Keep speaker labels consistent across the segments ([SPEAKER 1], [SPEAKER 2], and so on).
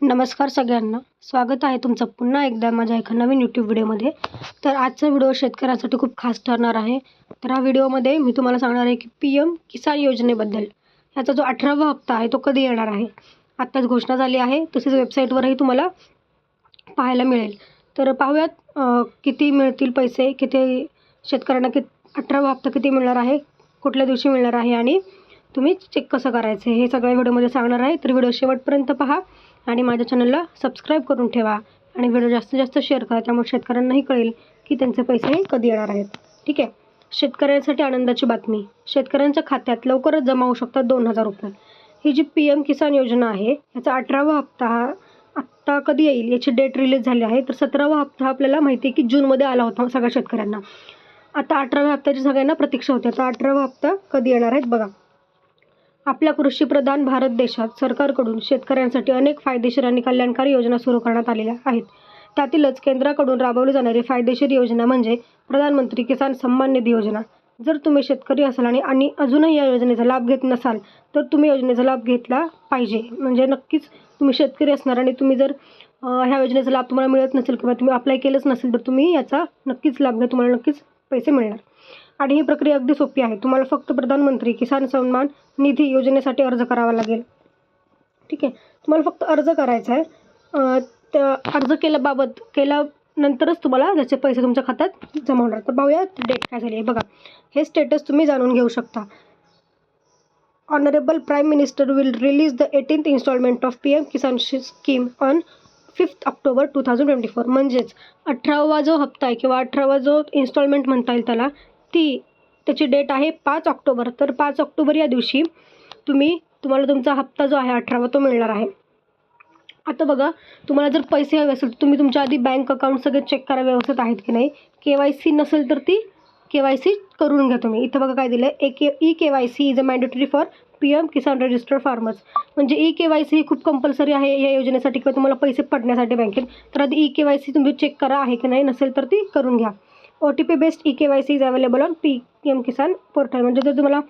[SPEAKER 1] नमस्कार सगळ्यांना, स्वागत आहे तुमचं पुन्हा एकदा माझ्या एका नवीन यूट्यूब व्हिडिओमध्ये. तर आजचा व्हिडिओ शेतकऱ्यांसाठी खूप खास ठरणार आहे. तर हा व्हिडिओमध्ये मी तुम्हाला सांगणार आहे की PM किसान योजनेबद्दल. ह्याचा जो 18वा हप्ता आहे तो कधी येणार आहे. आत्ताच घोषणा झाली आहे, तसेच वेबसाईटवरही तुम्हाला पाहायला मिळेल. तर पाहूयात किती मिळतील पैसे, किती शेतकऱ्यांना 18वा हप्ता किती मिळणार आहे, कुठल्या दिवशी मिळणार आहे आणि तुम्ही चेक कसं करायचं हे सगळ्या व्हिडिओमध्ये सांगणार आहे. तर व्हिडिओ शेवटपर्यंत पहा आणि माझ्या चॅनलला सबस्क्राईब करून ठेवा आणि व्हिडिओ जास्तीत जास्त शेअर करा, त्यामुळे शेतकऱ्यांनाही कळेल की त्यांचे पैसे कधी येणार आहेत. ठीक आहे. शेतकऱ्यांसाठी आनंदाची बातमी, शेतकऱ्यांच्या खात्यात लवकरच जमा होऊ शकतात 2,000 रुपये. ही जी PM किसान योजना आहे याचा 18वा हप्ता हा आत्ता कधी येईल याची डेट रिलीज झाली आहे. तर 17वा हप्ता आपल्याला माहिती आहे की जूनमध्ये आला होता सगळ्या शेतकऱ्यांना. आता 18व्या हप्त्याची सगळ्यांना प्रतीक्षा होते. आता 18वा हप्ता कधी येणार आहेत बघा. आपल्या कृषीप्रधान भारत देशात सरकारकडून शेतकऱ्यांसाठी अनेक फायदेशीर आणि कल्याणकारी योजना सुरू करण्यात आलेल्या आहेत. त्यातीलच केंद्राकडून राबवली जाणारी फायदेशीर योजना म्हणजे प्रधानमंत्री किसान सन्मान निधी योजना. जर तुम्ही शेतकरी असाल आणि अजूनही या योजनेचा लाभ घेत नसाल तर तुम्ही योजनेचा लाभ घेतला पाहिजे. म्हणजे नक्कीच तुम्ही शेतकरी असणार आणि तुम्ही जर ह्या योजनेचा लाभ तुम्हाला मिळत नसेल किंवा तुम्ही अप्लाय केलंच नसेल तर तुम्ही याचा नक्कीच लाभ घ्या, तुम्हाला नक्कीच पैसे मिळणार. आणि ही प्रक्रिया अगदी सोपी आहे. तुम्हाला फक्त प्रधानमंत्री किसान सन्मान निधी योजनेसाठी अर्ज करावा लागेल. ठीक आहे. तुम्हाला फक्त अर्ज करायचा आहे. त्या अर्ज केल्यानंतरच तुम्हाला त्याचे पैसे तुमच्या खात्यात जमा होणार. तर पाहूया डेट काय झाली आहे बघा. हे स्टेटस तुम्ही जाणून घेऊ शकता. Honourable prime minister will release the 18th instalment of PM Kisan scheme on 5 October 2024. म्हणजेच 18वा जो हप्ता आहे किंवा 18वा जो इन्स्टॉलमेंट म्हणता येईल त्याची डेट आहे 5 ऑक्टोबर. तर 5 ऑक्टोबर या दिवशी तुम्हाला तुमचा हप्ता जो आहे 18वा तो मिळणार आहे. आता बघा, तुम्हाला जर पैसे हवे असेल तर तुम्ही तुमच्या आधी बँक अकाउंट सगळे चेक करा व्यवस्थित आहेत की नाही. KYC नसेल तर ती KYC करून घ्या तुम्ही. इथं बघा काय दिलं आहे, EKYC is a mandatory for PM Kisan registered farmers. म्हणजे EKYC ही खूप कंपल्सरी आहे या योजनेसाठी किंवा तुम्हाला पैसे पडण्यासाठी बँकेत. तर आधी EKYC तुम्ही चेक करा आहे की नाही, नसेल तर ती करून घ्या. OTP based EKYC is available on PM Kisan portal. म्हणजे जर तुम्हाला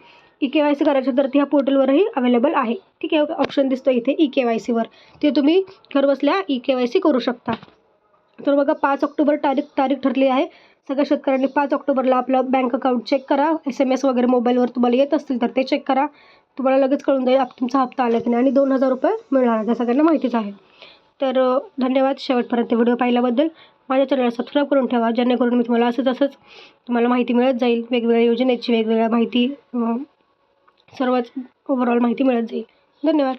[SPEAKER 1] EKYC करायचं तर ती ह्या पोर्टलवरही अवेलेबल आहे. ठीक आहे. ऑप्शन दिसतो इथे EKYCवर, ते तुम्ही घरबसल्या EKYC करू शकता. तर बघा 5 ऑक्टोबर तारीख ठरली आहे. सगळ्या शेतकऱ्यांनी 5 ऑक्टोबरला आपलं बँक अकाउंट चेक करा. SMS वगैरे मोबाईलवर तुम्हाला येत असतील तर ते चेक करा. तुम्हाला लगेच कळून जाईल तुमचा हप्ता आला की नाही आणि 2,000 रुपये मिळणार आहे. त्या सगळ्यांना माहितीच आहे. तर धन्यवाद शेवटपर्यंत व्हिडिओ पाहिल्याबद्दल. माझ्या चॅनलला सबस्क्राईब करून ठेवा, जेणेकरून मी तुम्हाला असंच तुम्हाला माहिती मिळत जाईल. वेगवेगळ्या योजनेची वेगवेगळ्या माहिती, सर्वच ओव्हरऑल माहिती मिळत जाईल. धन्यवाद.